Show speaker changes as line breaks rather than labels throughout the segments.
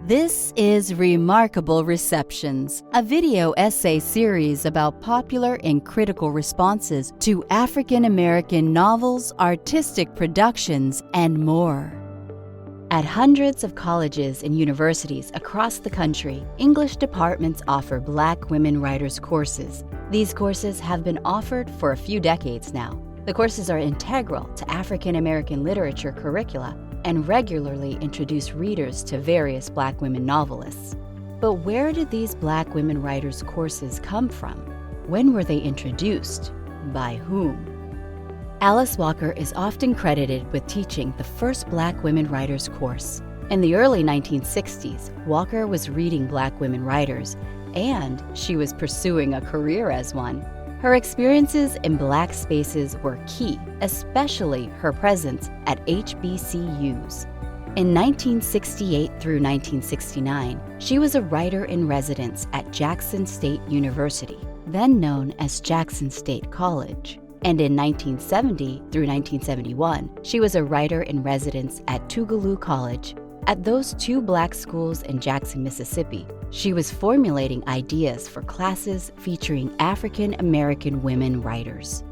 This is Remarkable Receptions, a video essay series about popular and critical responses to African American novels, artistic productions, and more. At hundreds of colleges and universities across the country, English departments offer Black women writers courses. These courses have been offered for a few decades now. The courses are integral to African American literature curricula and regularly introduce readers to various Black women novelists. But where did these Black women writers courses come from? When were they introduced? By whom? Alice Walker is often credited with teaching the first Black women writers course. In the early 1960s, Walker was reading Black women writers, and she was pursuing a career as one. Her experiences in Black spaces were key, especially her presence at HBCUs. In 1968 through 1969, she was a writer-in-residence at Jackson State University, then known as Jackson State College. And in 1970 through 1971, she was a writer-in-residence at Tougaloo College. At those two Black schools in Jackson, Mississippi, she was formulating ideas for classes featuring African American women writers.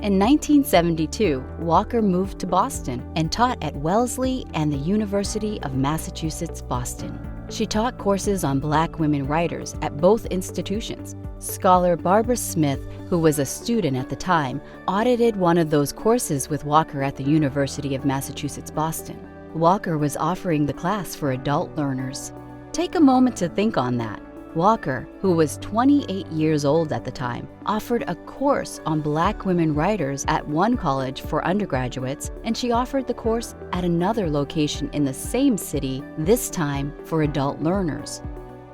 In 1972, Walker moved to Boston and taught at Wellesley and the University of Massachusetts, Boston. She taught courses on Black women writers at both institutions. Scholar Barbara Smith, who was a student at the time, audited one of those courses with Walker at the University of Massachusetts, Boston. Walker was offering the class for adult learners. Take a moment to think on that. Walker, who was 28 years old at the time, offered a course on Black women writers at one college for undergraduates, and she offered the course at another location in the same city, this time for adult learners.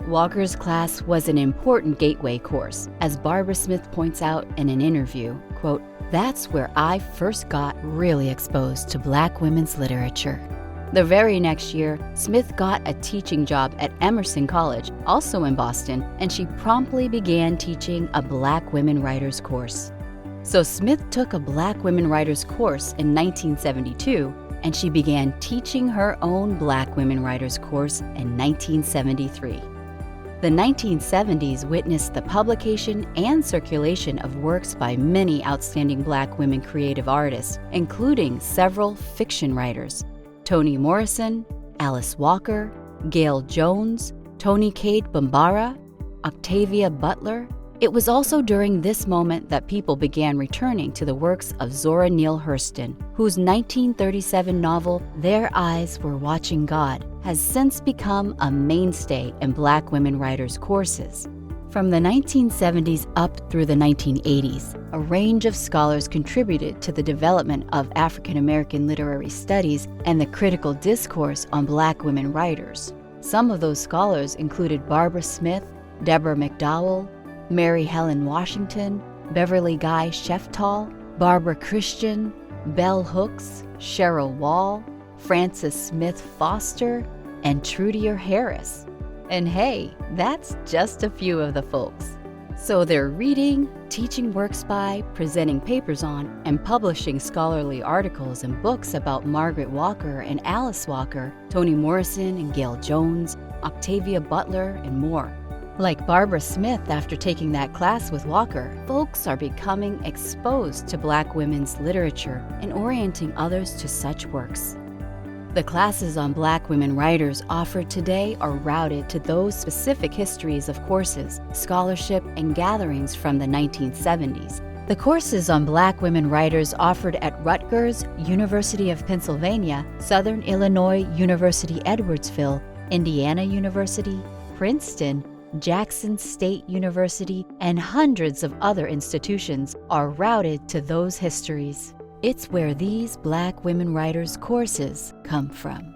Walker's class was an important gateway course. As Barbara Smith points out in an interview, quote, "That's where I first got really exposed to Black women's literature." The very next year, Smith got a teaching job at Emerson College, also in Boston, and she promptly began teaching a Black women writers course. So Smith took a Black women writers course in 1972, and she began teaching her own Black women writers course in 1973. The 1970s witnessed the publication and circulation of works by many outstanding Black women creative artists, including several fiction writers: Toni Morrison, Alice Walker, Gail Jones, Toni Cade Bambara, Octavia Butler. It was also during this moment that people began returning to the works of Zora Neale Hurston, whose 1937 novel Their Eyes Were Watching God has since become a mainstay in Black women writers' courses. From the 1970s up through the 1980s, a range of scholars contributed to the development of African American literary studies and the critical discourse on Black women writers. Some of those scholars included Barbara Smith, Deborah McDowell, Mary Helen Washington, Beverly Guy Sheftall, Barbara Christian, Bell Hooks, Cheryl Wall, Frances Smith Foster, and Trudier Harris. And hey, that's just a few of the folks. So they're reading, teaching works by, presenting papers on, and publishing scholarly articles and books about Margaret Walker and Alice Walker, Toni Morrison and Gail Jones, Octavia Butler, and more. Like Barbara Smith after taking that class with Walker, folks are becoming exposed to Black women's literature and orienting others to such works. The classes on Black women writers offered today are routed to those specific histories of courses, scholarship, and gatherings from the 1970s. The courses on Black women writers offered at Rutgers, University of Pennsylvania, Southern Illinois University Edwardsville, Indiana University, Princeton, Jackson State University, and hundreds of other institutions are routed to those histories. It's where these Black women writers' courses come from.